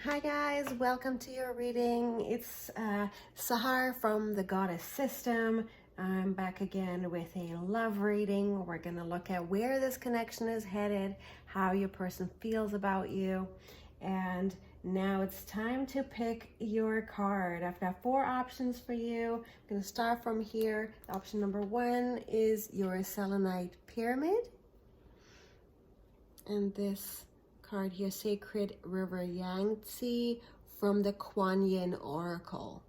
Hi guys, welcome to your reading. It's Sahar from the Goddess System. I'm back again with a love reading. We're going to look at where this connection is headed, how your person feels about you, and now it's time to pick your card. I've got 4 options for you. I'm going to start from here. Option number 1 is your Selenite Pyramid, and this card here, Sacred River Yangtze from the Kuan Yin Oracle.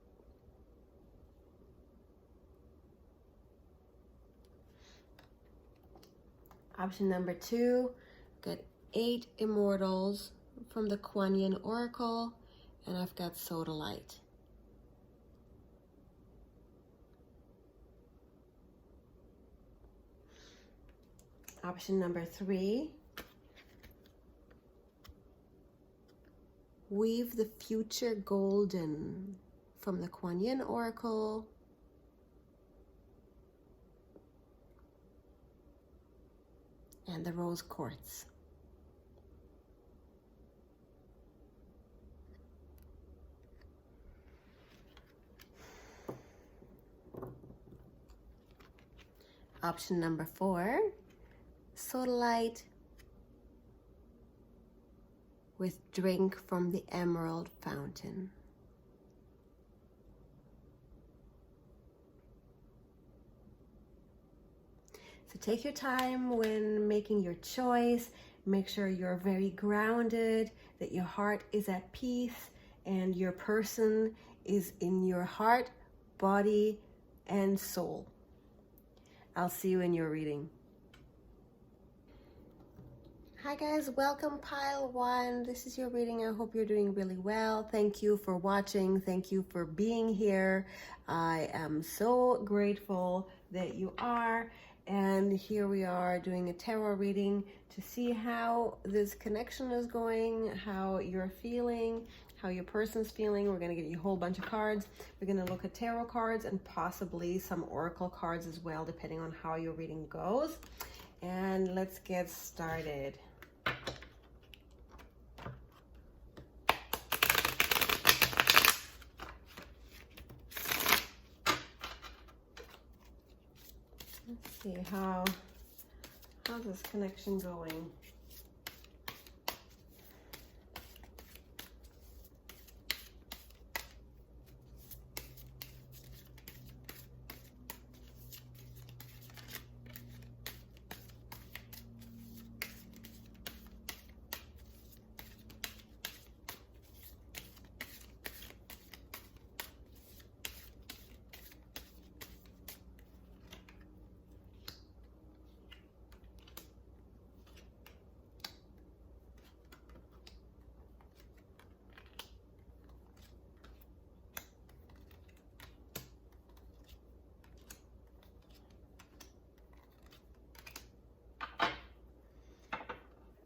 Option number 2, got 8 Immortals from the Kuan Yin Oracle, and I've got Sodalite. Option number 3, Weave the Future Golden from the Kuan Yin Oracle. And the Rosequartz. Option number 4, Sodalite with Drink from the Emerald Fountain. So take your time when making your choice. Make sure you're very grounded, that your heart is at peace, and your person is in your heart, body, and soul. I'll see you in your reading. Hi guys, welcome pile 1. This is your reading. I hope you're doing really well. Thank you for watching. Thank you for being here. I am so grateful that you are. And here we are doing a tarot reading to see how this connection is going, how you're feeling, how your person's feeling. We're going to get you a whole bunch of cards. We're going to look at tarot cards and possibly some oracle cards as well, depending on how your reading goes. And let's get started. Let's see how's this connection going.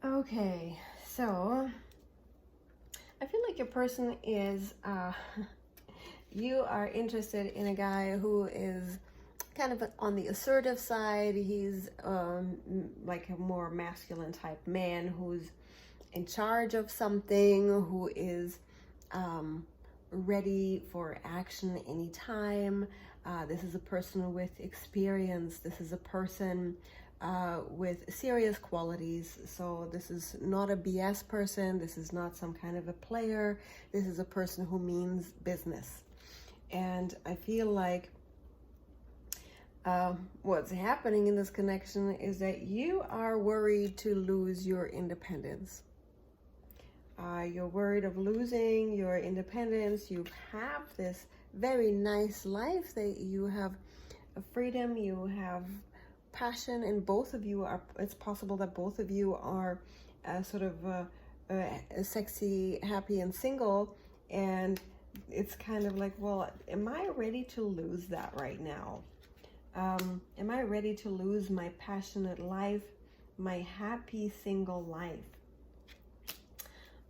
Okay, so I feel like your person is, you are interested in a guy who is kind of on the assertive side. He's like a more masculine type man who's in charge of something, who is ready for action anytime. This is a person with experience. This is a person with serious qualities. So this is not a BS person. This is not some kind of a player. This is a person who means business. And I feel like what's happening in this connection is that you are worried to lose your independence. You're worried of losing your independence. You have this very nice life, that you have freedom, you have passion, and both of you are, it's possible that both of you are sort of sexy, happy, and single. And it's kind of like, well, am I ready to lose that right now? Am I ready to lose my passionate life, my happy single life?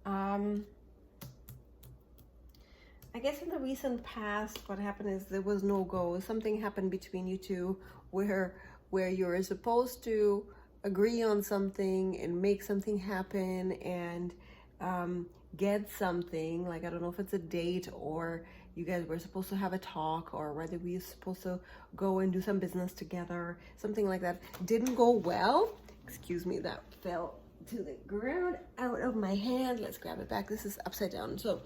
I guess in the recent past, what happened is there was no go. Something happened between you two where you're supposed to agree on something and make something happen, and get something, like I don't know if it's a date or you guys were supposed to have a talk, or whether we were supposed to go and do some business together, something like that didn't go well. Excuse me, that fell to the ground out of my hand. Let's grab it back. This is upside down. So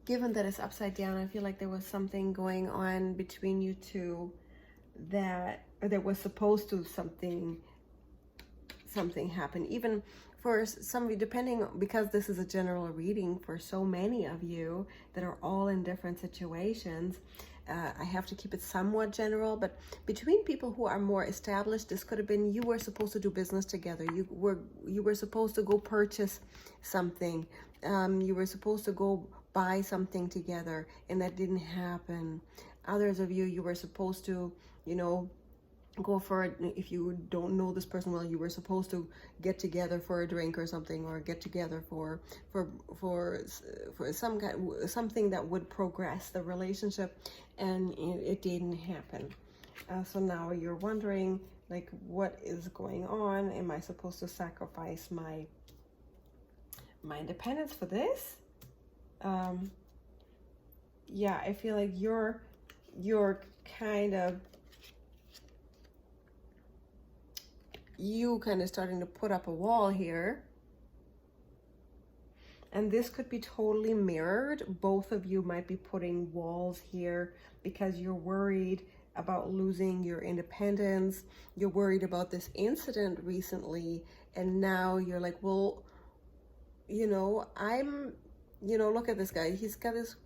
given that it's upside down, I feel like there was something going on between you two that, or there was supposed to something happen. Even for some of you, depending, because this is a general reading for so many of you that are all in different situations, I have to keep it somewhat general. But between people who are more established, this could have been you were supposed to do business together. You were supposed to go purchase something. You were supposed to go buy something together, and that didn't happen. Others of you were supposed to, you know, go for it. If you don't know this person well, you were supposed to get together for a drink or something, or get together for some kind, something that would progress the relationship, and it didn't happen. So now you're wondering, like, what is going on? Am I supposed to sacrifice my independence for this? Yeah, I feel like you're kind of starting to put up a wall here. And this could be totally mirrored. Both of you might be putting walls here because you're worried about losing your independence. You're worried about this incident recently. And now you're like, well, you know, look at this guy. He's got his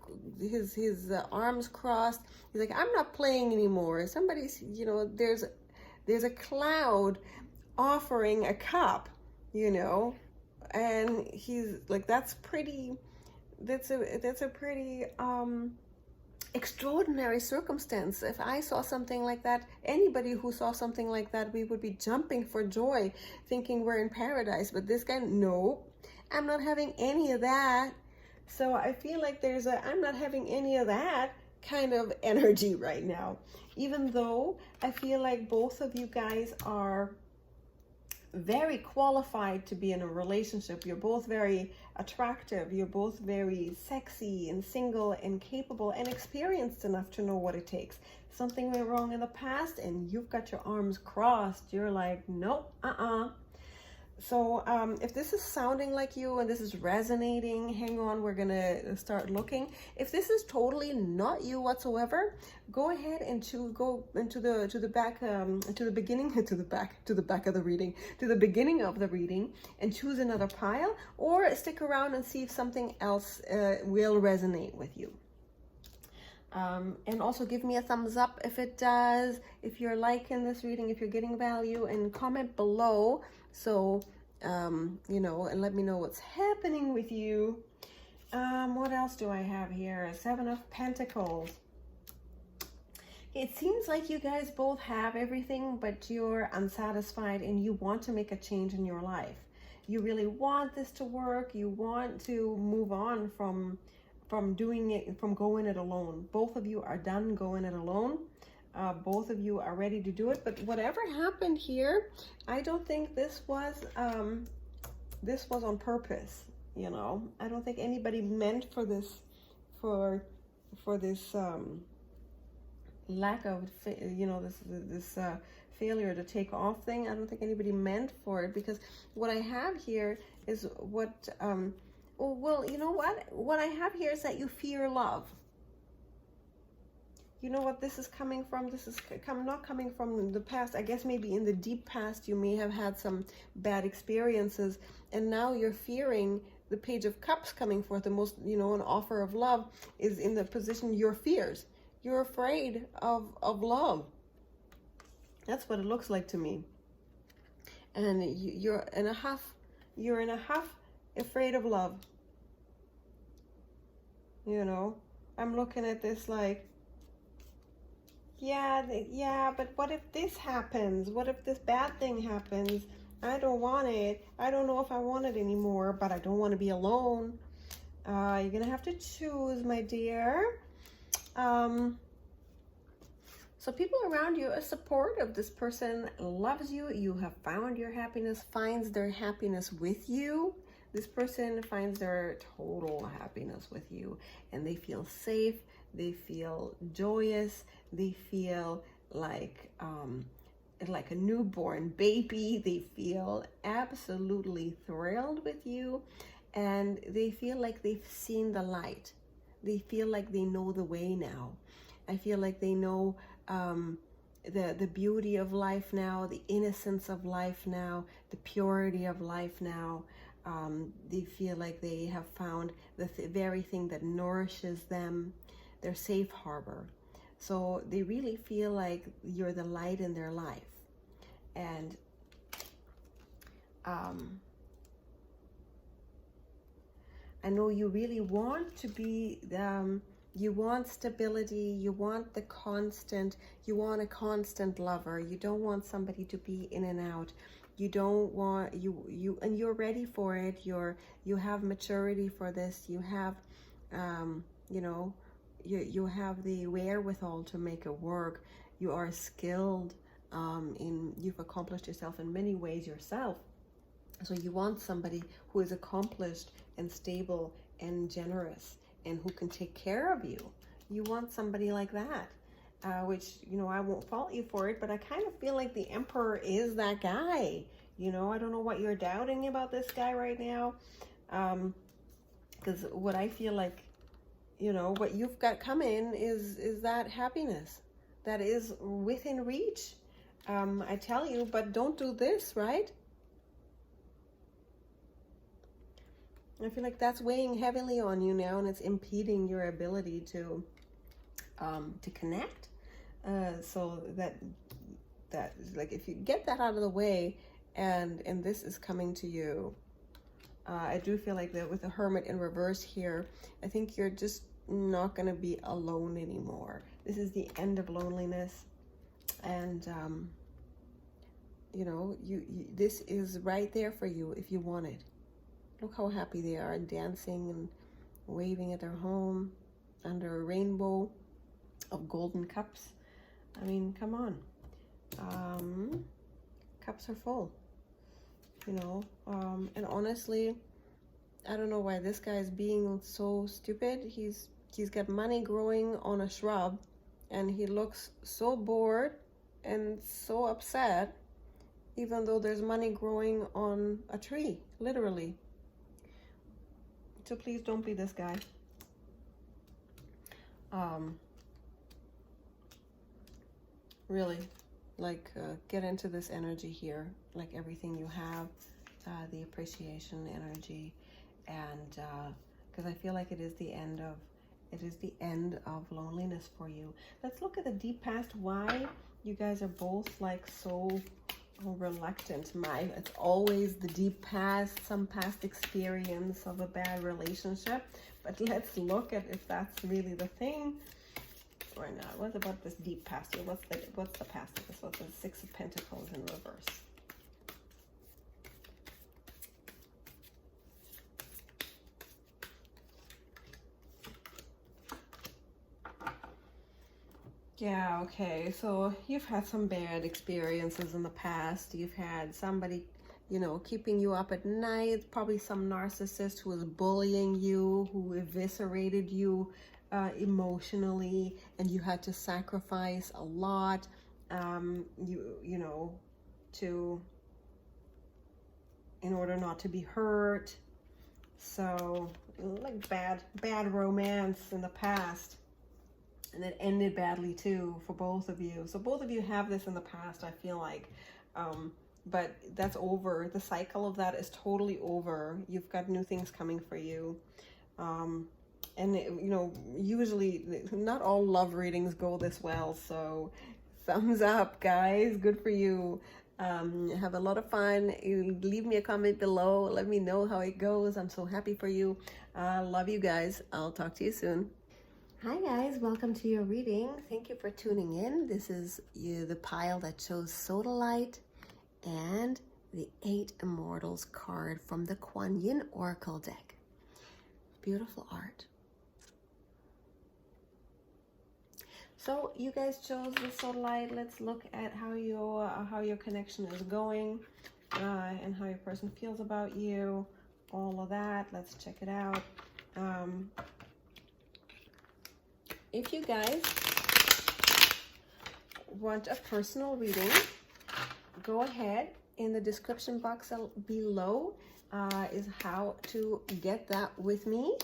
arms crossed. He's like, I'm not playing anymore. Somebody's, you know, there's a cloud offering a cup, you know, and he's like, that's a pretty extraordinary circumstance. If I saw something like that, anybody who saw something like that, we would be jumping for joy, thinking we're in paradise. But this guy, no, I'm not having any of that. So I feel like I'm not having any of that kind of energy right now, even though I feel like both of you guys are very qualified to be in a relationship. You're both very attractive. You're both very sexy and single and capable and experienced enough to know what it takes. Something went wrong in the past and you've got your arms crossed. You're like, nope, So if this is sounding like you and this is resonating, hang on, we're gonna start looking. If this is totally not you whatsoever, go ahead and go into the back to the beginning of the beginning of the reading and choose another pile, or stick around and see if something else will resonate with you. And also give me a thumbs up if it does, if you're liking this reading, if you're getting value, and comment below. So, you know, and let me know what's happening with you. What else do I have here? 7 of Pentacles. It seems like you guys both have everything, but you're unsatisfied and you want to make a change in your life. You really want this to work. You want to move on from doing it, from going it alone. Both of you are done going it alone. Both of you are ready to do it, but whatever happened here, I don't think this was on purpose. You know, I don't think anybody meant for this, for this lack of, you know, this failure to take off thing. I don't think anybody meant for it, because what I have here is what, well, you know what I have here is that you fear love. You know what this is coming from? This is not coming from the past. I guess maybe in the deep past you may have had some bad experiences, and now you're fearing the Page of Cups coming forth. The most, you know, an offer of love is in the position your fears. You're afraid of love. That's what it looks like to me. And you're in a huff, afraid of love. You know, I'm looking at this like, yeah, but what if this happens? What if this bad thing happens? I don't want it. I don't know if I want it anymore, but I don't want to be alone. You're going to have to choose, my dear. So people around you are supportive. This person loves you. You have found your happiness, finds their happiness with you. This person finds their total happiness with you, and they feel safe, they feel joyous, they feel like a newborn baby. They feel absolutely thrilled with you, and they feel like they've seen the light. They feel like they know the way now. I feel like they know the beauty of life now, the innocence of life now, the purity of life now. They feel like they have found the very thing that nourishes them, their safe harbor. So they really feel like you're the light in their life. And I know you really want to be, you want stability, you want the constant, you want a constant lover. You don't want somebody to be in and out. You don't want, and you're ready for it. You have maturity for this. You have, you know, you have the wherewithal to make it work. You are skilled you've accomplished yourself in many ways yourself. So you want somebody who is accomplished and stable and generous and who can take care of you. You want somebody like that, which, you know, I won't fault you for it, but I kind of feel like the Emperor is that guy. You know, I don't know what you're doubting about this guy right now, because what I feel like, you know, what you've got coming is that happiness that is within reach. I tell you, but don't do this, right? I feel like that's weighing heavily on you now, and it's impeding your ability to connect. So that like, if you get that out of the way, and this is coming to you, I do feel like that with the Hermit in reverse here, I think you're just not going to be alone anymore. This is the end of loneliness, and you know, this is right there for you if you want it. Look how happy they are, dancing and waving at their home under a rainbow of golden cups. I mean, come on. Cups are full, you know. And honestly, I don't know why this guy is being so stupid. He's got money growing on a shrub, and he looks so bored and so upset, even though there's money growing on a tree, literally. So please don't be this guy. Really, like, get into this energy here, like everything you have, the appreciation energy, and because I feel like it is the end of loneliness for you. Let's look at the deep past. Why you guys are both like so reluctant. It's always the deep past, some past experience of a bad relationship. But let's look at if that's really the thing or not. What about this deep past here? What's the past of this? What's the Six of Pentacles in reverse? Yeah, okay, so you've had some bad experiences in the past. You've had somebody, you know, keeping you up at night, probably some narcissist who was bullying you, who eviscerated you emotionally, and you had to sacrifice a lot, you know, in order not to be hurt. So, like bad romance in the past. And it ended badly too for both of you. So both of you have this in the past, I feel like. But that's over. The cycle of that is totally over. You've got new things coming for you. And, you know, usually not all love readings go this well. So thumbs up, guys. Good for you. Have a lot of fun. Leave me a comment below. Let me know how it goes. I'm so happy for you. Love you guys. I'll talk to you soon. Hi guys, welcome to your reading. Thank you for tuning in. This is the pile that shows Sodalite and the 8 Immortals card from the Kuan Yin Oracle deck. Beautiful art. So you guys chose the Sodalite. Let's look at how your connection is going and how your person feels about you. all of that. Let's check it out. If you guys want a personal reading, go ahead. In the description box below is how to get that with me.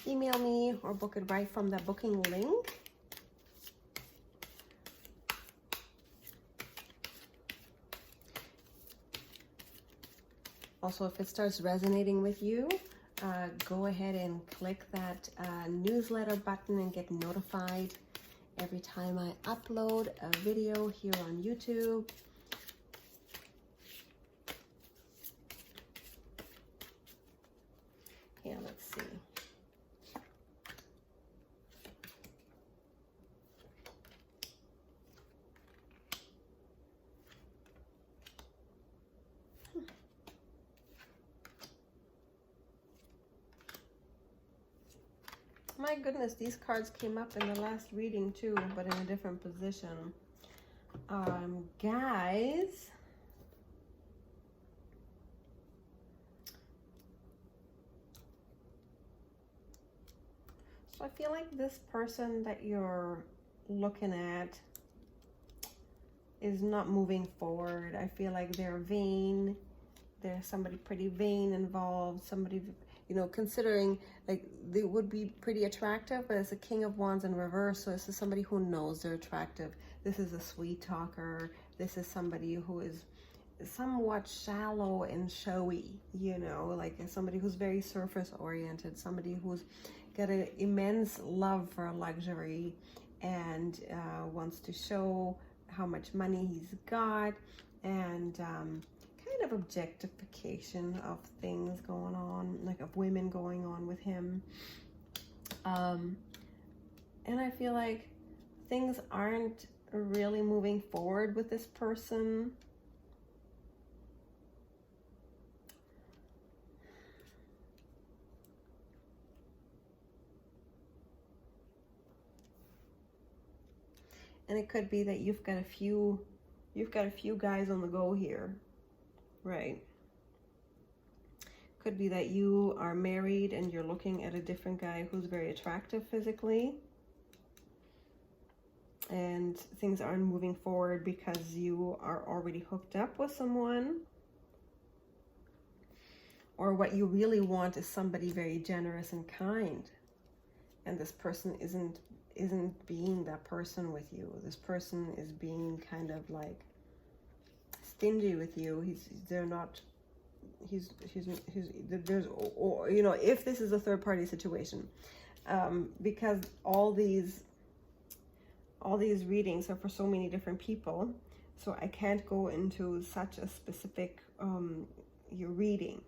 Email me or book it right from the booking link. Also, if it starts resonating with you, go ahead and click that newsletter button and get notified every time I upload a video here on YouTube. Yeah, let's see. My goodness, these cards came up in the last reading too, but in a different position. Guys, so I feel like this person that you're looking at is not moving forward. I feel like they're vain. There's somebody pretty vain involved. Somebody, you know, considering like they would be pretty attractive, but it's a King of Wands in reverse. So this is somebody who knows they're attractive. This is a sweet talker. This is somebody who is somewhat shallow and showy, you know, like somebody who's very surface oriented, somebody who's got an immense love for luxury and wants to show how much money he's got, and kind of objectification of things going on, like of women going on with him. And I feel like things aren't really moving forward with this person. And it could be that you've got a few guys on the go here, right? Could be that you are married and you're looking at a different guy who's very attractive physically, and things aren't moving forward because you are already hooked up with someone. Or what you really want is somebody very generous and kind, and this person isn't being that person with you. This person is being kind of like stingy with you. There's, or, you know, if this is a third party situation, because all these readings are for so many different people, so I can't go into such a specific your reading.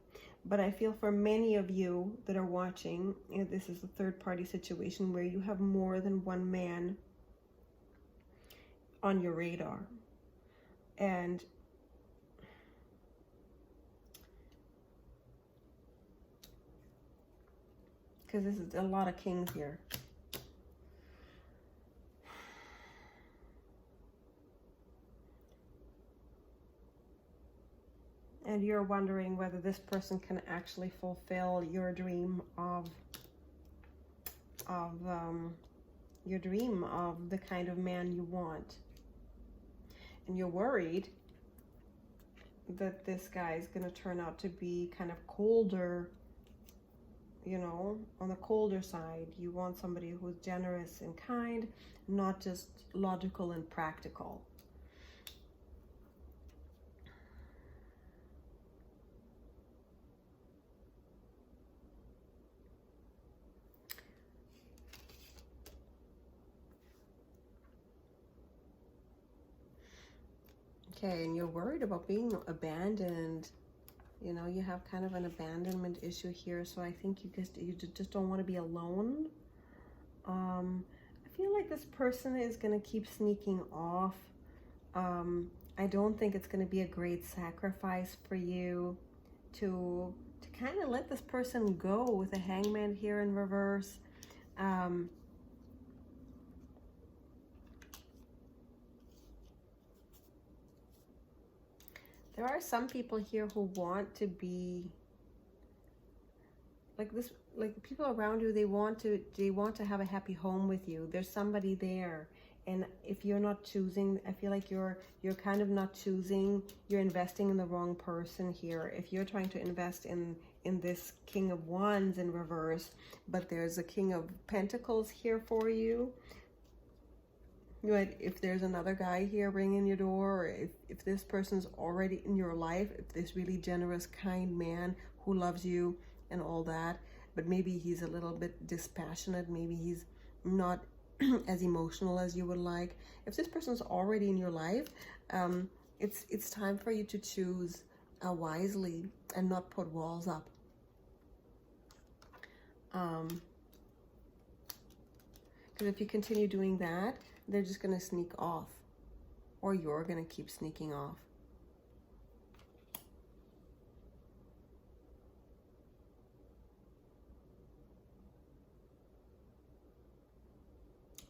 But I feel for many of you that are watching, you know, this is a third party situation where you have more than one man on your radar. And because this is a lot of kings here. And you're wondering whether this person can actually fulfill your dream of the kind of man you want. And you're worried that this guy is going to turn out to be kind of colder, you know, on the colder side. You want somebody who's generous and kind, not just logical and practical. Okay, and you're worried about being abandoned. You know, you have kind of an abandonment issue here, so I think you just don't want to be alone. I feel like this person is going to keep sneaking off. I don't think it's going to be a great sacrifice for you to kind of let this person go with a hangman here in reverse. There are some people here who want to be like this, like people around you, they want to have a happy home with you. There's somebody there. And if you're not choosing, I feel like you're kind of not choosing, you're investing in the wrong person here. If you're trying to invest in this King of Wands in reverse, but there's a King of Pentacles here for you, if there's another guy here ringing your door, or if this person's already in your life, if this really generous, kind man who loves you and all that, but maybe he's a little bit dispassionate, maybe he's not as emotional as you would like. If this person's already in your life, it's time for you to choose wisely and not put walls up. Because if you continue doing that, they're just going to sneak off, or you're going to keep sneaking off.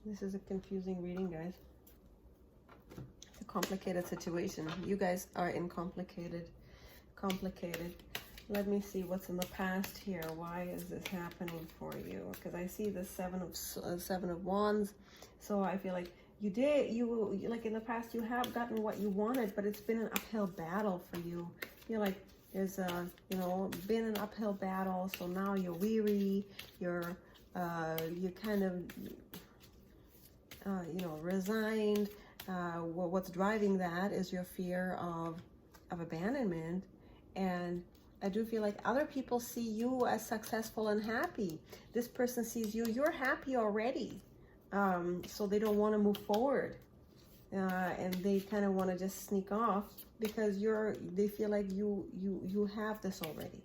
This is a confusing reading, guys. It's a complicated situation. You guys are in complicated. Let me see what's in the past here. Why is this happening for you? Because I see the Seven of Wands. So I feel like you like in the past you have gotten what you wanted, but it's been an uphill battle for you. I feel like there's been an uphill battle. So now you're weary. You're kind of resigned. What's driving that is your fear of abandonment. And I do feel like other people see you as successful and happy. This person sees you're happy already. So they don't want to move forward. And they kind of want to just sneak off because they feel like you have this already.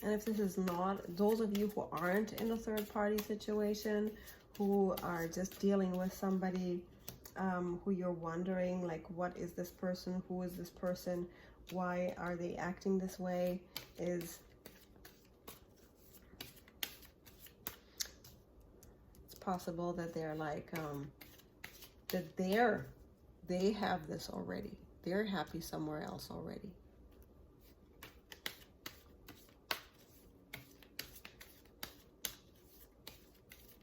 And if this is not, those of you who aren't in a third party situation, who are just dealing with somebody who you're wondering, like, what is this person? Who is this person? Why are they acting this way? It's possible that they're like, that they have this already. They're happy somewhere else already.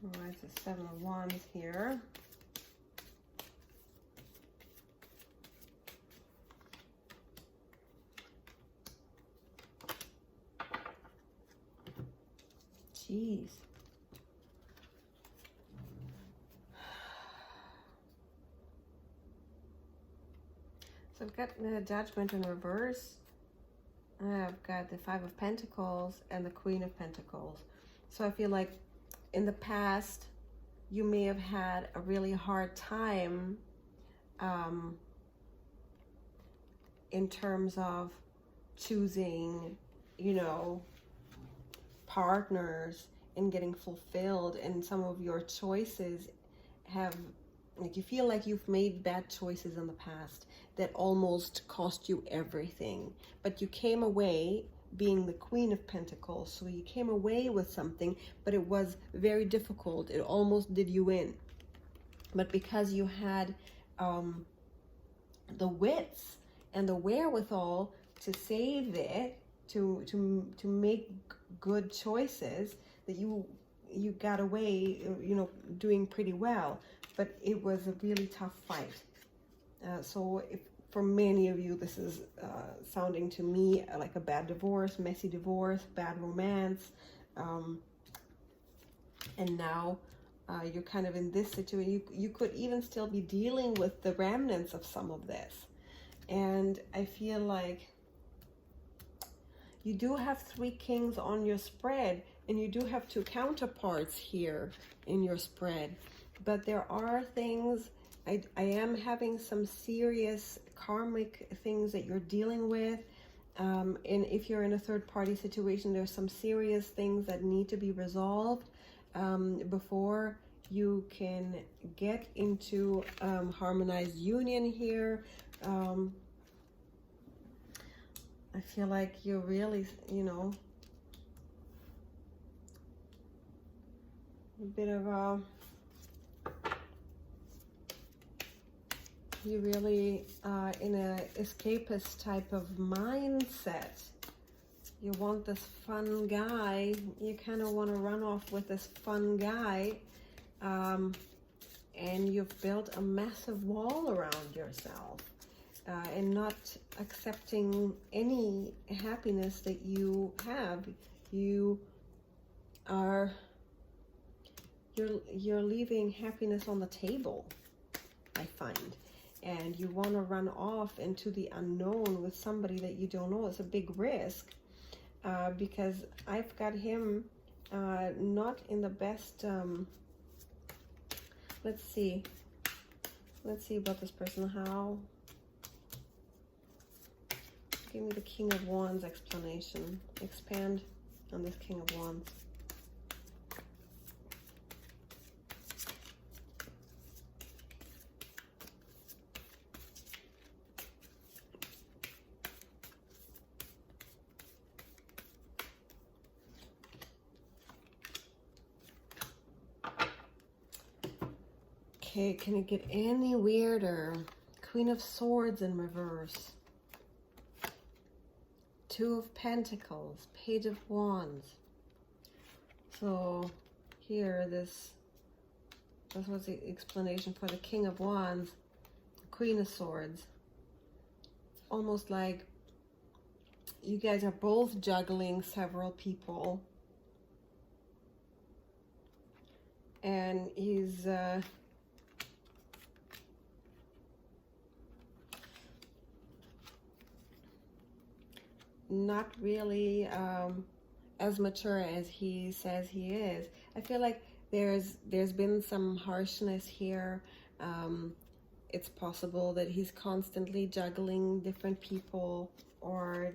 All right, so Seven of Wands here. Jeez. So I've got the Judgment in reverse. I've got the Five of Pentacles and the Queen of Pentacles. So I feel like in the past, you may have had a really hard time in terms of choosing, partners and getting fulfilled. And some of your choices have, like, you feel like you've made bad choices in the past that almost cost you everything. But you came away being the Queen of Pentacles, so you came away with something, but it was very difficult. It almost did you in. But because you had the wits and the wherewithal to save it, to make good choices, that you got away, doing pretty well. But it was a really tough fight. So for many of you, this is sounding to me like a bad divorce, messy divorce, bad romance. And now you're kind of in this situation. You could even still be dealing with the remnants of some of this. And I feel like you do have 3 kings on your spread, and you do have 2 counterparts here in your spread. But there are things, I am having some serious karmic things that you're dealing with. And if you're in a third party situation, there's some serious things that need to be resolved before you can get into harmonized union here. I feel like you're really, a bit of a you really in a escapist type of mindset. You want this fun guy. You kind of want to run off with this fun guy. And you've built a massive wall around yourself. And not accepting any happiness that you have. You're leaving happiness on the table, I find. And you want to run off into the unknown with somebody that you don't know. It's a big risk, because I've got him not in the best. Let's see about this person. How? Give me the King of Wands explanation. Expand on this King of Wands. Okay, can it get any weirder? Queen of Swords in reverse. Two of Pentacles, Page of Wands. So here, this was the explanation for the King of Wands, Queen of Swords. Almost like you guys are both juggling several people. And he's not really as mature as he says he is. I feel like there's been some harshness here. It's possible that he's constantly juggling different people, or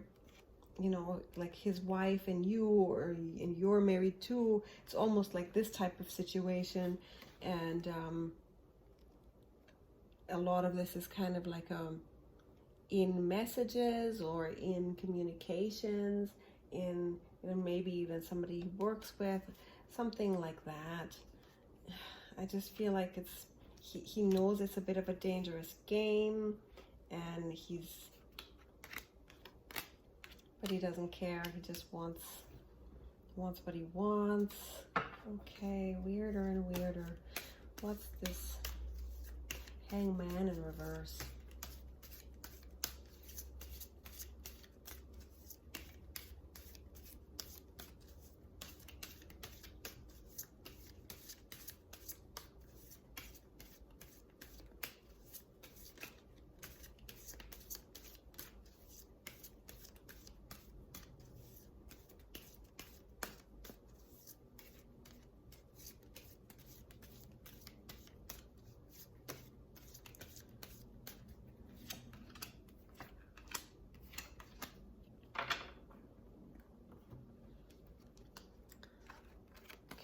you know, like his wife and you, and you're married too. It's almost like this type of situation. And a lot of this is kind of like in messages or in communications, in, you know, maybe even somebody he works with, something like that. I just feel like it's he knows it's a bit of a dangerous game, and but he doesn't care. He just wants what he wants. Okay, weirder and weirder. What's this Hangman in reverse?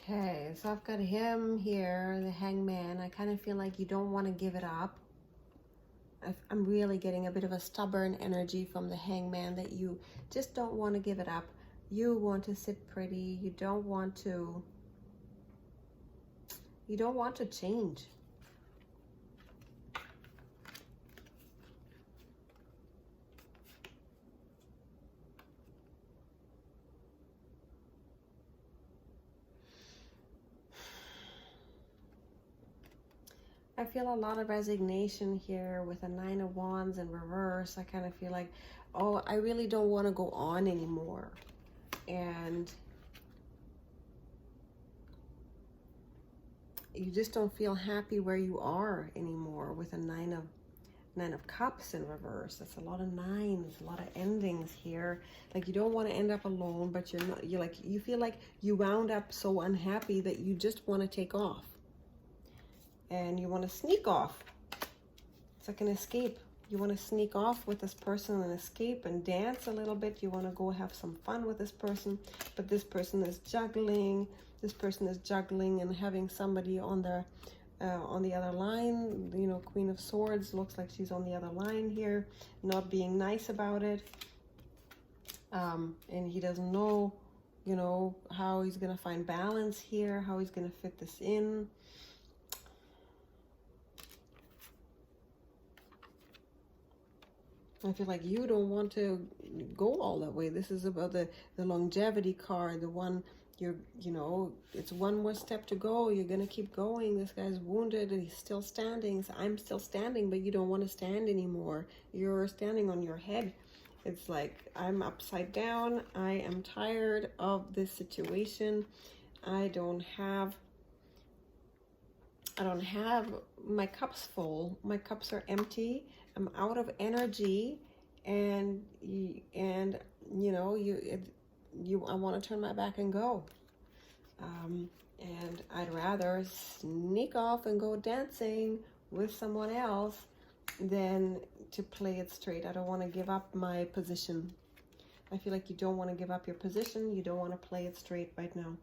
Okay, so I've got him here, the Hangman. I kind of feel like you don't want to give it up. I'm really getting a bit of a stubborn energy from the Hangman, that you just don't want to give it up. You want to sit pretty. You don't want to change. I feel a lot of resignation here with a Nine of Wands in reverse. I kind of feel like, oh, I really don't want to go on anymore. And you just don't feel happy where you are anymore with a Nine of Cups in reverse. That's a lot of nines, a lot of endings here. Like, you don't want to end up alone, but you feel like you wound up so unhappy that you just want to take off. And you want to sneak off. It's like an escape. You want to sneak off with this person and escape and dance a little bit. You want to go have some fun with this person, but this person is juggling. This person is juggling and having somebody on the other line. You know, Queen of Swords looks like she's on the other line here, not being nice about it. And he doesn't know, you know, how he's going to find balance here, how he's going to fit this in. I feel like you don't want to go all that way. This is about the longevity card, the one it's one more step to go. You're going to keep going. This guy's wounded and he's still standing. So I'm still standing, but you don't want to stand anymore. You're standing on your head. It's like, I'm upside down. I am tired of this situation. I don't have my cups full. My cups are empty. I'm out of energy, and I want to turn my back and go. And I'd rather sneak off and go dancing with someone else than to play it straight. I don't want to give up my position. I feel like you don't want to give up your position. You don't want to play it straight right now.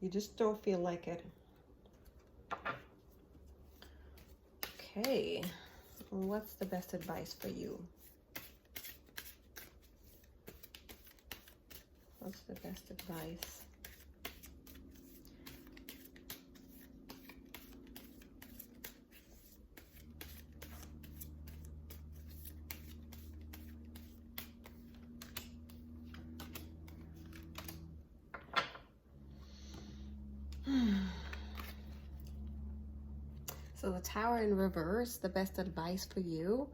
You just don't feel like it. Okay, what's the best advice for you? What's the best advice? So the Tower in reverse, the best advice for you.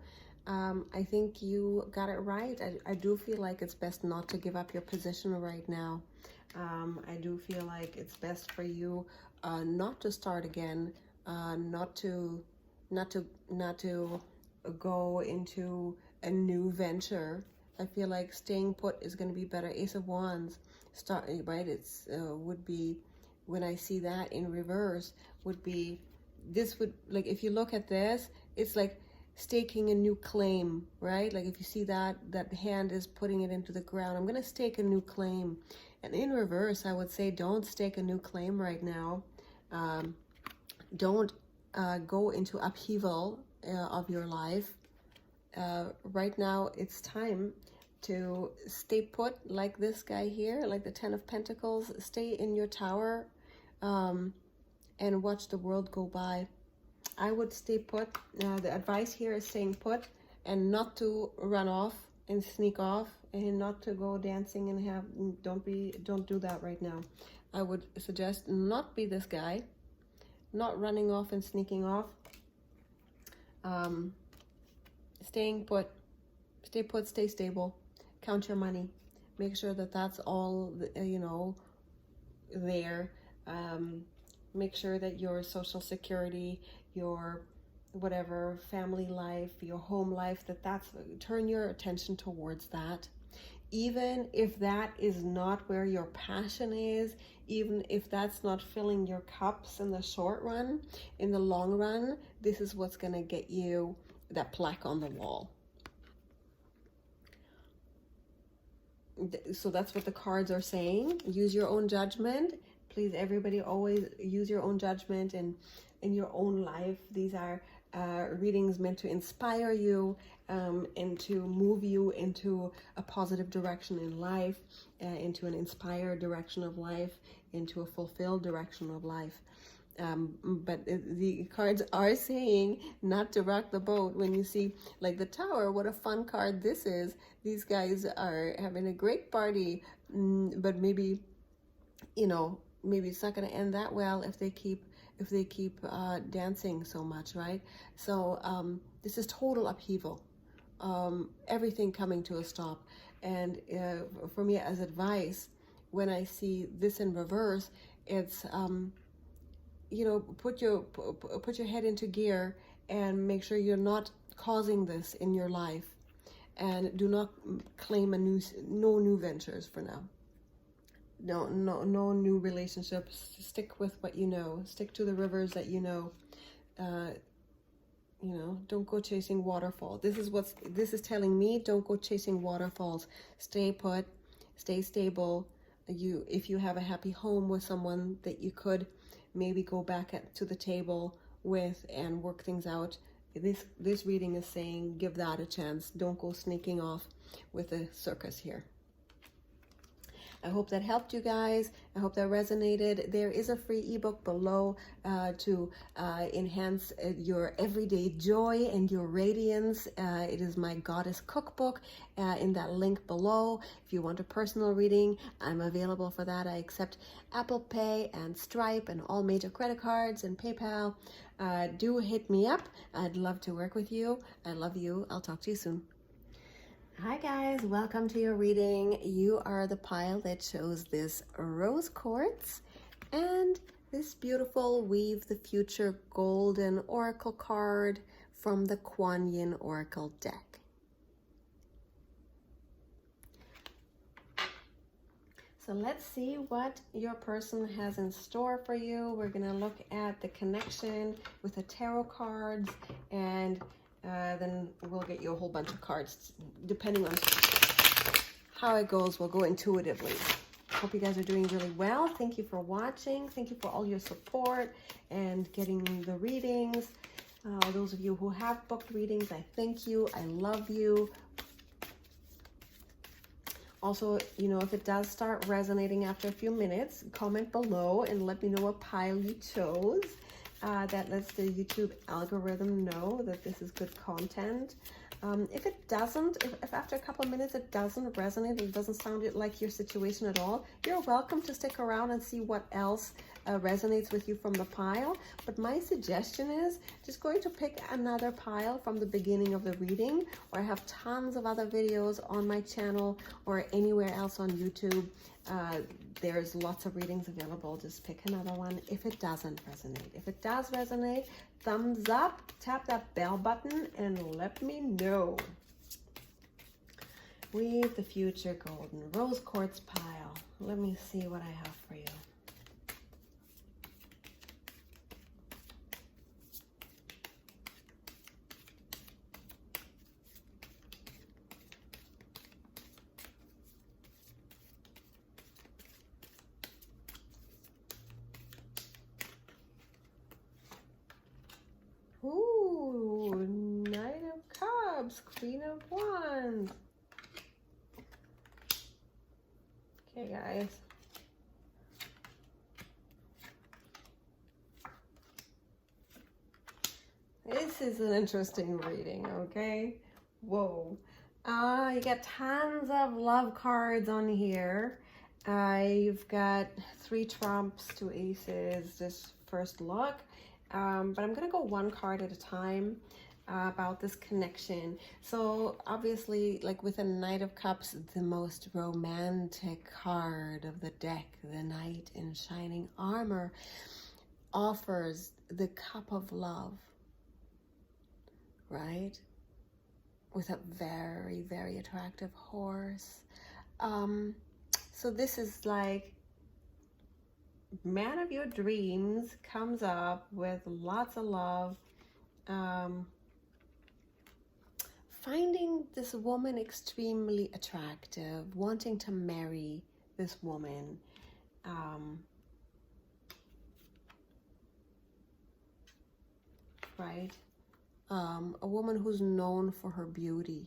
I think you got it right. I do feel like it's best not to give up your position right now. I do feel like it's best for you not to start again, not to go into a new venture. I feel like staying put is going to be better. Ace of Wands, right? It's would be, when I see that in reverse, would be, this would, like, if you look at this, it's like staking a new claim, right? Like if you see that hand is putting it into the ground, I'm going to stake a new claim. And in reverse, I would say don't stake a new claim right now. Don't go into upheaval of your life. Right now, it's time to stay put, like this guy here, like the 10 of Pentacles. Stay in your tower and watch the world go by. I would stay put. The advice here is staying put and not to run off and sneak off and not to go dancing and don't do that right now. I would suggest not be this guy, not running off and sneaking off. Staying put, stay stable, count your money, make sure that that's all, there. Make sure that your social security, your whatever family life, your home life, turn your attention towards that. Even if that is not where your passion is, even if that's not filling your cups in the short run, in the long run, this is what's going to get you that plaque on the wall. So that's what the cards are saying. Use your own judgment. Please, everybody, always use your own judgment and in your own life. These are readings meant to inspire you and to move you into a positive direction in life, into an inspired direction of life, into a fulfilled direction of life. But the cards are saying not to rock the boat. When you see like the Tower, what a fun card this is. These guys are having a great party, but maybe, maybe it's not going to end that well if they keep dancing so much, right? So this is total upheaval, everything coming to a stop. And for me, as advice, when I see this in reverse, it's put your head into gear and make sure you're not causing this in your life, and do not claim no new ventures for now. No new relationships. Stick with what you know. Stick to the rivers that you know. Don't go chasing waterfalls. This is telling me, don't go chasing waterfalls. Stay put, stay stable. If you have a happy home with someone that you could maybe go back to the table with and work things out, this reading is saying give that a chance. Don't go sneaking off with a circus here. I hope that helped you guys. I hope that resonated. There is a free ebook below to enhance your everyday joy and your radiance. It is my Goddess Cookbook in that link below. If you want a personal reading, I'm available for that. I accept Apple Pay and Stripe and all major credit cards and PayPal. Do hit me up. I'd love to work with you. I love you. I'll talk to you soon. Hi guys, welcome to your reading. You are the pile that chose this rose quartz and this beautiful Weave the Future golden oracle card from the Kuan Yin Oracle deck. So let's see what your person has in store for you. We're going to look at the connection with the tarot cards, and then we'll get you a whole bunch of cards. Depending on how it goes, we'll go intuitively. Hope you guys are doing really well. Thank you for watching. Thank you for all your support and getting the readings. Those of you who have booked readings, I thank you. I love you. Also, you know, if it does start resonating after a few minutes, comment below and let me know what pile you chose. That lets the YouTube algorithm know that this is good content. If it doesn't, if after a couple of minutes it doesn't resonate, it doesn't sound like your situation at all, you're welcome to stick around and see what else resonates with you from the pile. But my suggestion is just going to pick another pile from the beginning of the reading, or I have tons of other videos on my channel or anywhere else on YouTube. There's lots of readings available. Just pick another one if it doesn't resonate. If it does resonate, thumbs up, tap that bell button and let me know. Weave the Future golden rose quartz pile. Let me see what I have for you. Ooh, Knight of Cups, Queen of Wands. Okay, guys. This is an interesting reading, okay? Whoa. You got tons of love cards on here. You've got 3 trumps, 2 aces, this first look. But I'm going to go one card at a time about this connection. So obviously, like with a Knight of Cups, the most romantic card of the deck, the Knight in shining armor, offers the cup of love, right? With a very, very attractive horse. So this is like, man of your dreams comes up with lots of love, finding this woman extremely attractive, wanting to marry this woman, right? A woman who's known for her beauty.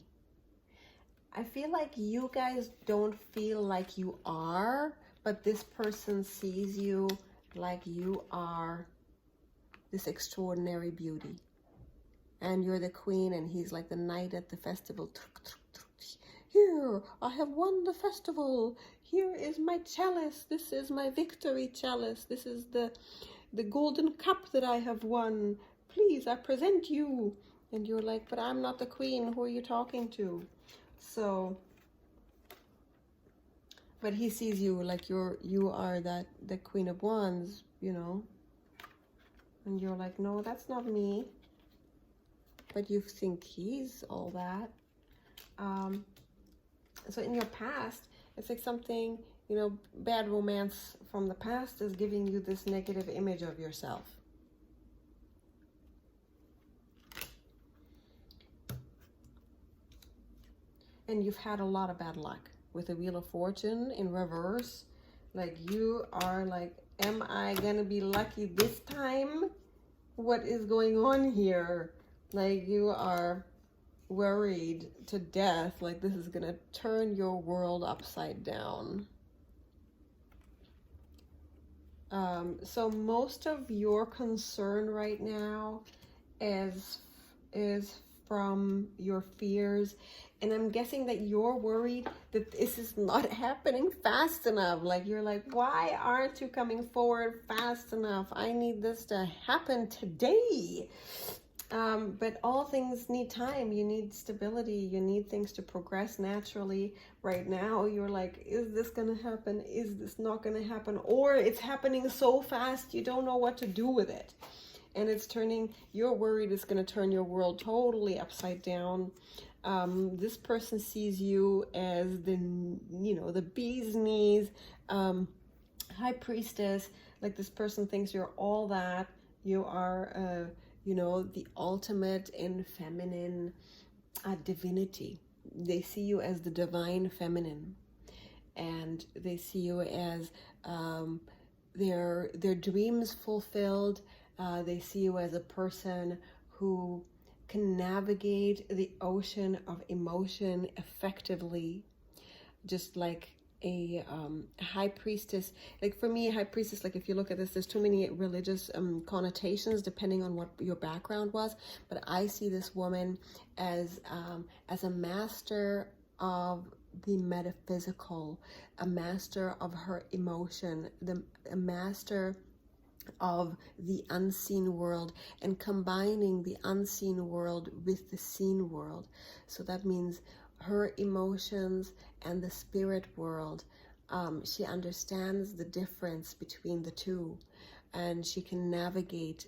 I feel like you guys don't feel like you are, but this person sees you like you are this extraordinary beauty. And you're the queen and he's like the knight at the festival. Here, I have won the festival. Here is my chalice. This is my victory chalice. This is the golden cup that I have won. Please, I present you. And you're like, but I'm not the queen. Who are you talking to? So... but he sees you like you are the Queen of Wands, you know. And you're like, no, that's not me. But you think he's all that. So in your past, it's like something, you know, bad romance from the past is giving you this negative image of yourself. And you've had a lot of bad luck. With the Wheel of Fortune in reverse, like you are like, am I gonna be lucky this time? What is going on here? Like you are worried to death, like this is gonna turn your world upside down. So most of your concern right now is from your fears, and I'm guessing that you're worried that this is not happening fast enough. Like, you're like, why aren't you coming forward fast enough? I need this to happen today. But all things need time. You need stability. You need things to progress naturally. Right now, you're like, is this going to happen? Is this not going to happen? Or it's happening so fast, you don't know what to do with it. And it's turning, you're worried it's going to turn your world totally upside down. This person sees you as the, the bee's knees, high priestess. Like, this person thinks you're all that. You are, the ultimate in feminine divinity. They see you as the divine feminine, and they see you as their dreams fulfilled. They see you as a person who can navigate the ocean of emotion effectively, just like a high priestess. Like, for me, a high priestess, like, if you look at this, there's too many religious connotations depending on what your background was, but I see this woman as a master of the metaphysical, a master of her emotion, a master of the unseen world, and combining the unseen world with the seen world. So that means her emotions and the spirit world. She understands the difference between the two, and she can navigate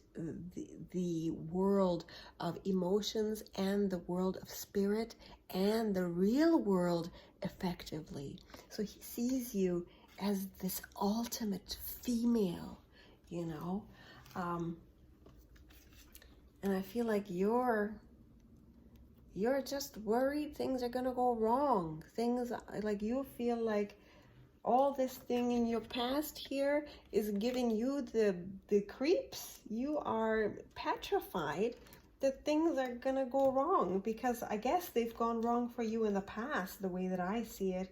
the world of emotions and the world of spirit and the real world effectively. So he sees you as this ultimate female, and I feel like you're just worried things are gonna go wrong. Things like, you feel like all this thing in your past here is giving you the creeps. You are petrified that things are gonna go wrong, because I guess they've gone wrong for you in the past, the way that I see it.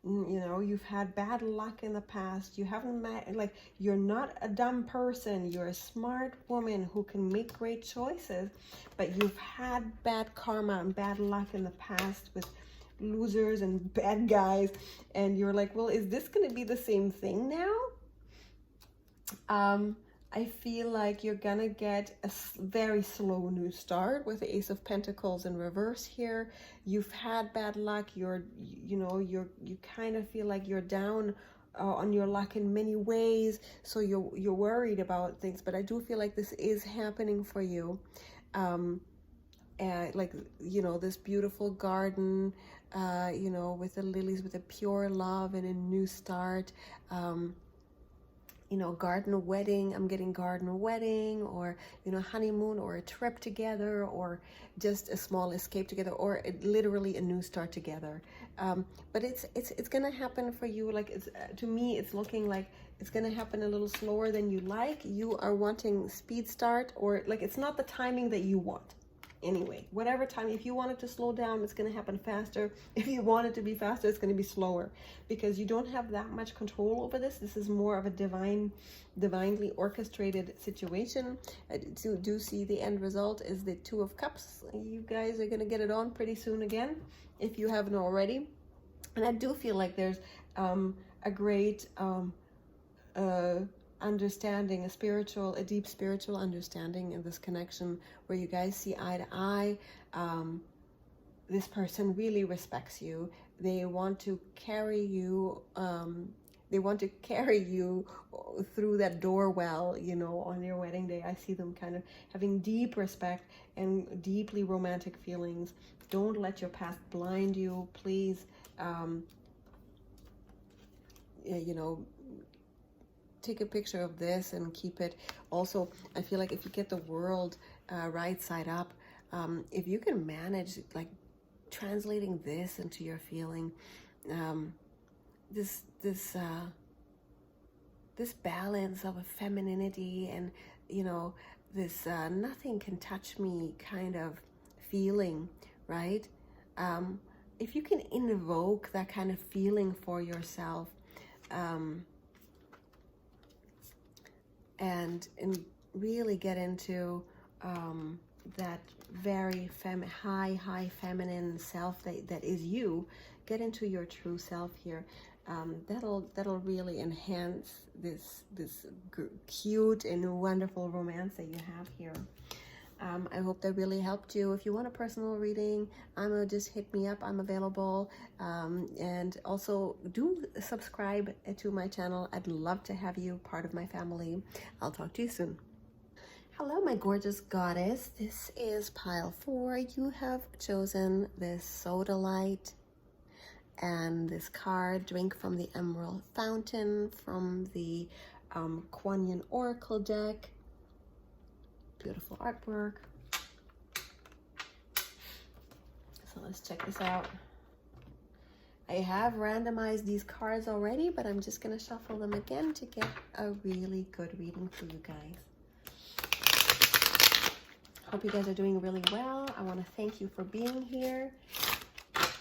You've had bad luck in the past. You haven't met, like, you're not a dumb person. You're a smart woman who can make great choices, but you've had bad karma and bad luck in the past with losers and bad guys, and you're like, well, is this going to be the same thing now? I feel like you're gonna get a very slow new start with the Ace of Pentacles in reverse here. You've had bad luck. You kind of feel like you're down on your luck in many ways. So you're worried about things, but I do feel like this is happening for you. This beautiful garden, with the lilies, with a pure love and a new start. Garden wedding. I'm getting garden wedding, or, honeymoon, or a trip together, or just a small escape together, or literally a new start together. But it's going to happen for you. Like, to me, it's looking like it's going to happen a little slower than you like. You are wanting speed start, or like, it's not the timing that you want. Anyway, whatever time, if you want it to slow down, it's going to happen faster. If you want it to be faster, it's going to be slower, because you don't have that much control over this. This is more of a divinely orchestrated situation. I do see the end result is the Two of Cups. You guys are going to get it on pretty soon again, if you haven't already. And I do feel like there's a great understanding, a deep spiritual understanding in this connection, where you guys see eye to eye. This person really respects you. They want to carry you. They want to carry you through that door well, on your wedding day. I see them kind of having deep respect and deeply romantic feelings. Don't let your past blind you, please. Take a picture of this and keep it. Also, I feel like if you get the world right side up, if you can manage, like, translating this into your feeling, this balance of a femininity and, this nothing can touch me kind of feeling, right? If you can invoke that kind of feeling for yourself, and really get into that very high feminine self that is you. Get into your true self here. That'll really enhance this cute and wonderful romance that you have here. I hope that really helped you. If you want a personal reading, just hit me up. I'm available. And also do subscribe to my channel. I'd love to have you part of my family. I'll talk to you soon. Hello, my gorgeous goddess. This is pile 4. You have chosen this Sodalite and this card, Drink from the Emerald Fountain, from the Kuan Yin Oracle deck. Beautiful artwork. So let's check this out. I have randomized these cards already, but I'm just going to shuffle them again to get a really good reading for you guys. Hope you guys are doing really well. I want to thank you for being here.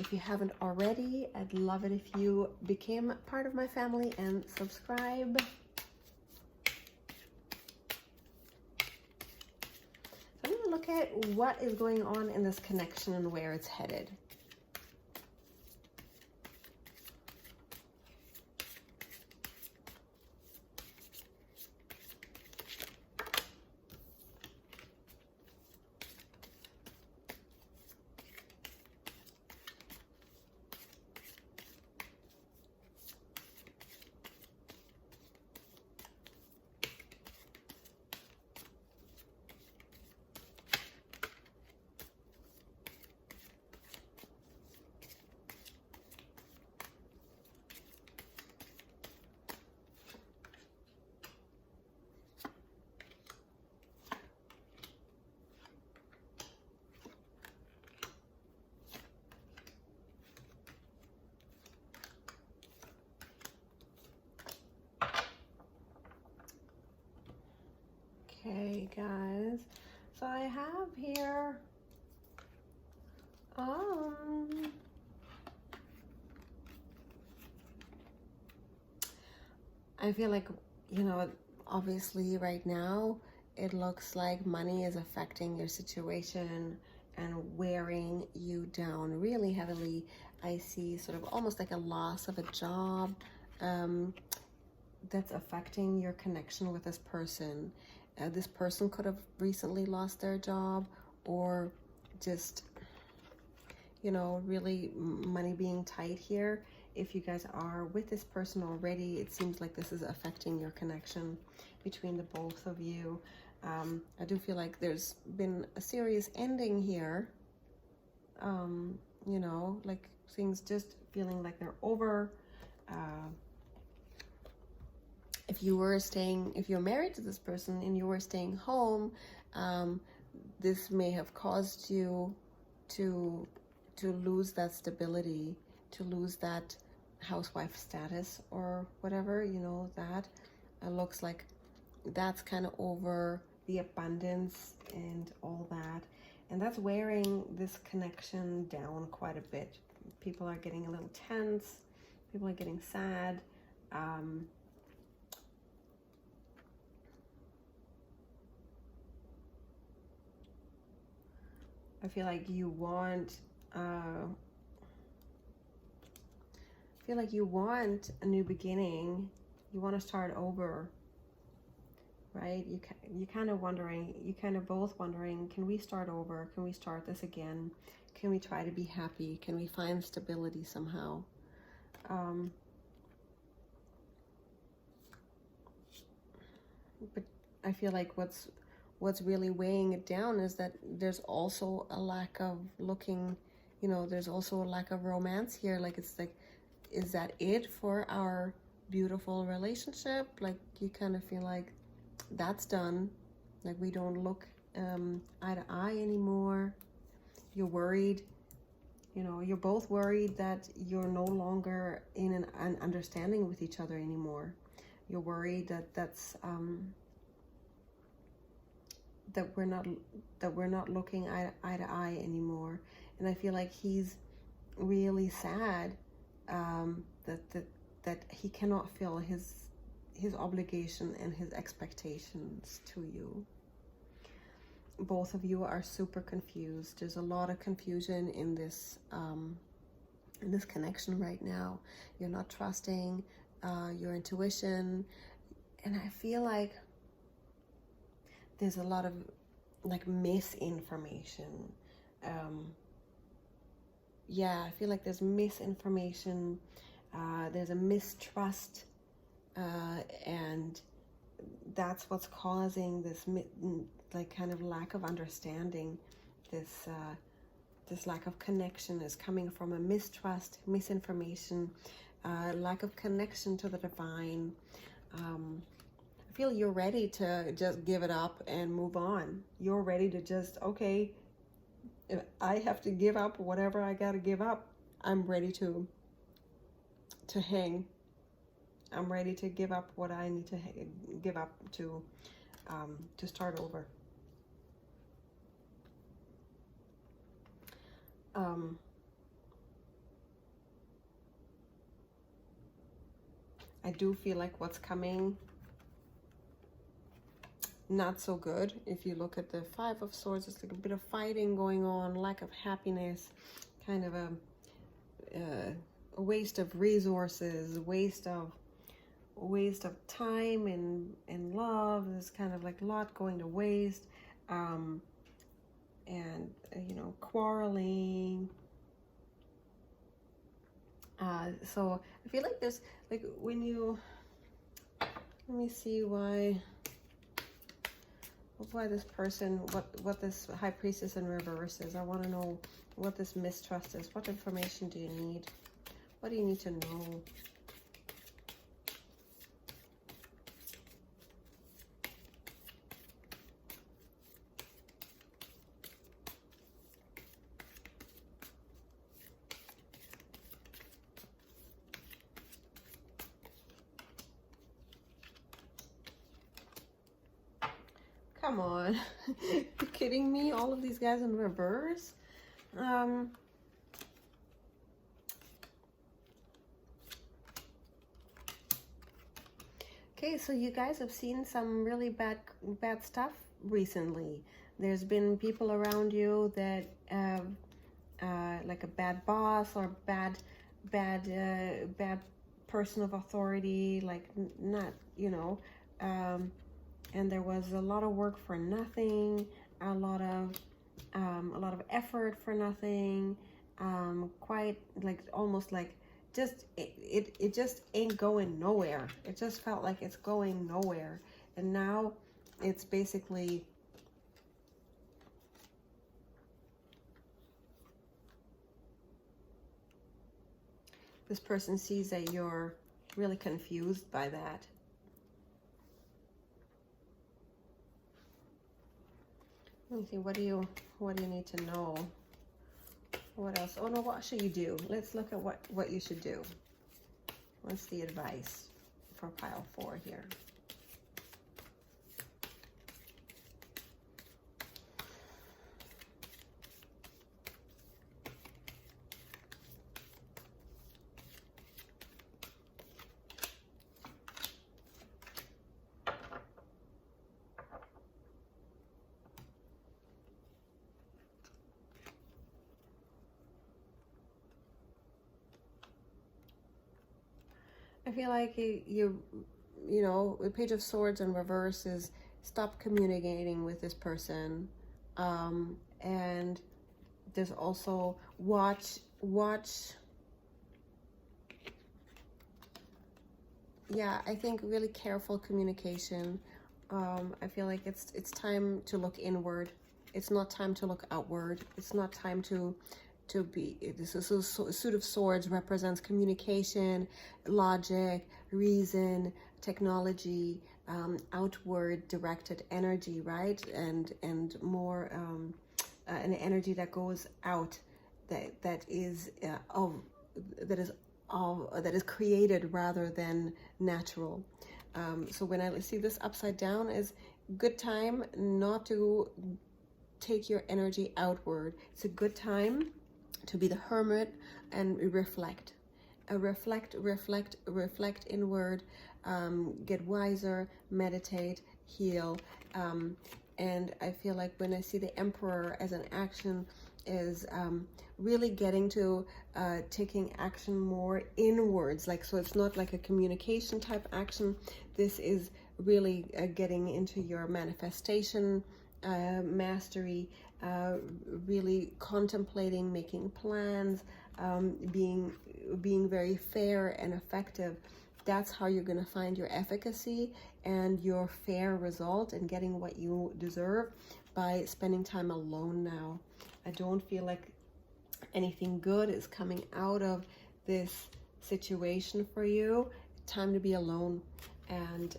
If you haven't already, I'd love it if you became part of my family and subscribe. I'm going to look at what is going on in this connection and where it's headed. Okay, guys, so I have here, I feel like, you know, obviously right now, it looks like money is affecting your situation and wearing you down really heavily. I see sort of almost like a loss of a job that's affecting your connection with this person. This person could have recently lost their job, or just, you know, really money being tight here. If you guys are with this person already, it seems like this is affecting your connection between the both of you. I do feel like there's been a serious ending here. You know, like things just feeling like they're over. If you're married to this person and you were staying home, this may have caused you to lose that stability, to lose that housewife status or whatever, you know, that looks like that's kind of over, the abundance and all that. And that's wearing this connection down quite a bit. People are getting a little tense. People are getting sad. I feel like you want a new beginning. You want to start over, right? You kind of wondering, you kind of both wondering, can we start over? Can we start this again? Can we try to be happy? Can we find stability somehow? But I feel like what's really weighing it down is that there's also a lack of looking, you know, there's also a lack of romance here. Like, it's like, is that it for our beautiful relationship? Like, you kind of feel like that's done. Like, we don't look eye to eye anymore. You're worried, you know, you're both worried that you're no longer in an understanding with each other anymore. You're worried that that we're not looking eye to eye anymore. And I feel like he's really sad that he cannot feel his obligation and his expectations to you. Both of you are super confused. There's a lot of confusion in this connection right now. You're not trusting your intuition, and I feel like there's a lot of like misinformation. Yeah, I feel like there's misinformation. There's a mistrust, and that's what's causing this like kind of lack of understanding. This lack of connection is coming from a mistrust, misinformation, lack of connection to the divine. I feel you're ready to just give it up and move on. You're ready to just, okay, if I have to give up whatever I got to give up, I'm ready to hang. I'm ready to give up what I need to give up to start over. I do feel like what's coming, not so good. If you look at the Five of Swords, it's like a bit of fighting going on, lack of happiness, kind of a waste of resources, waste of time and love. There's kind of like a lot going to waste, and you know, quarreling. So I feel like there's like when you, let me see why this person, what this High Priestess in reverse is. I want to know what this mistrust is. What information do you need? What do you need to know? Come on. You kidding me? All of these guys in reverse? Okay, so you guys have seen some really bad stuff recently. There's been people around you that like a bad boss or bad person of authority, like not, you know, and there was a lot of work for nothing, a lot of effort for nothing, quite like almost like just it just ain't going nowhere. It just felt like it's going nowhere, and now it's basically this person sees that you're really confused by that. Let me see, what do you need to know? What else? Oh no, what should you do? Let's look at what you should do. What's the advice for pile 4 here? I feel like you know, the Page of Swords in reverse is stop communicating with this person, and there's also watch. Yeah, I think really careful communication. I feel like it's time to look inward. It's not time to look outward. It's not time to be, this is a Suit of Swords represents communication, logic, reason, technology, outward directed energy, right? And more an energy that goes out, that is created rather than natural. So when I see this upside down, is good time not to take your energy outward. It's a good time to be the hermit and reflect. reflect inward, get wiser, meditate, heal. And I feel like when I see the Emperor as an action is really getting to taking action more inwards, like, so it's not like a communication type action. This is really getting into your manifestation mastery, really contemplating, making plans, being very fair and effective. That's how you're going to find your efficacy and your fair result and getting what you deserve, by spending time alone now. I don't feel like anything good is coming out of this situation for you. Time to be alone, and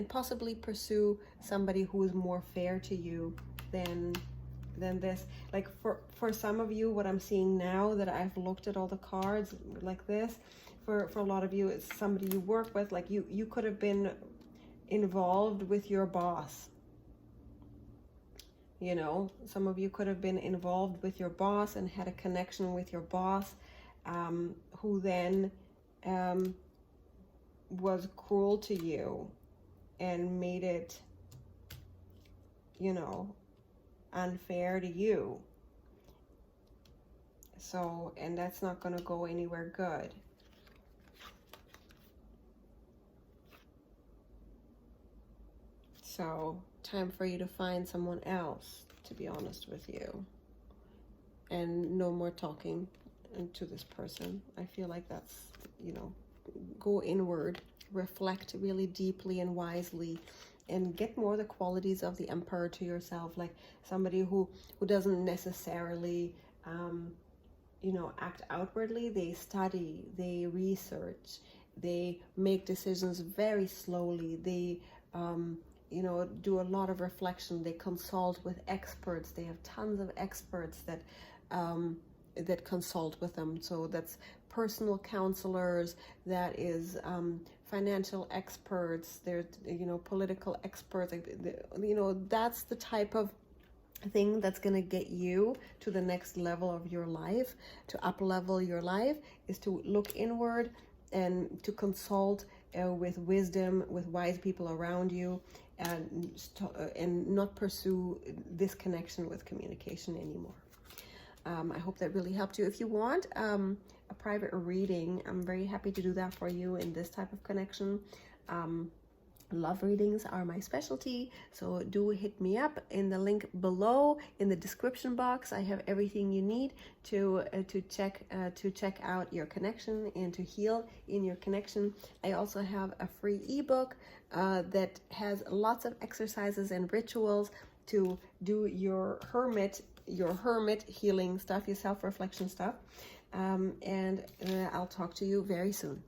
possibly pursue somebody who is more fair to you than this. Like for some of you, what I'm seeing now that I've looked at all the cards like this, for a lot of you, it's somebody you work with. Like you could have been involved with your boss. You know, some of you could have been involved with your boss and had a connection with your boss, who then was cruel to you and made it, you know, unfair to you. So, and that's not going to go anywhere good. So, time for you to find someone else, to be honest with you. And no more talking to this person. I feel like that's, you know, go inward, reflect really deeply and wisely, and get more the qualities of the Emperor to yourself, like somebody who doesn't necessarily, you know, act outwardly. They study, they research, they make decisions very slowly. They, you know, do a lot of reflection. They consult with experts. They have tons of experts that that consult with them. So that's personal counselors, that is financial experts, there's, you know, political experts, you know, that's the type of thing that's going to get you to the next level of your life, to up level your life, is to look inward and to consult with wisdom, with wise people around you, and not pursue this connection with communication anymore. I hope that really helped you. If you want a private reading, I'm very happy to do that for you in this type of connection. Love readings are my specialty, so do hit me up in the link below in the description box. I have everything you need to check out your connection and to heal in your connection. I also have a free ebook that has lots of exercises and rituals to do your hermit healing stuff, your self-reflection stuff. And I'll talk to you very soon.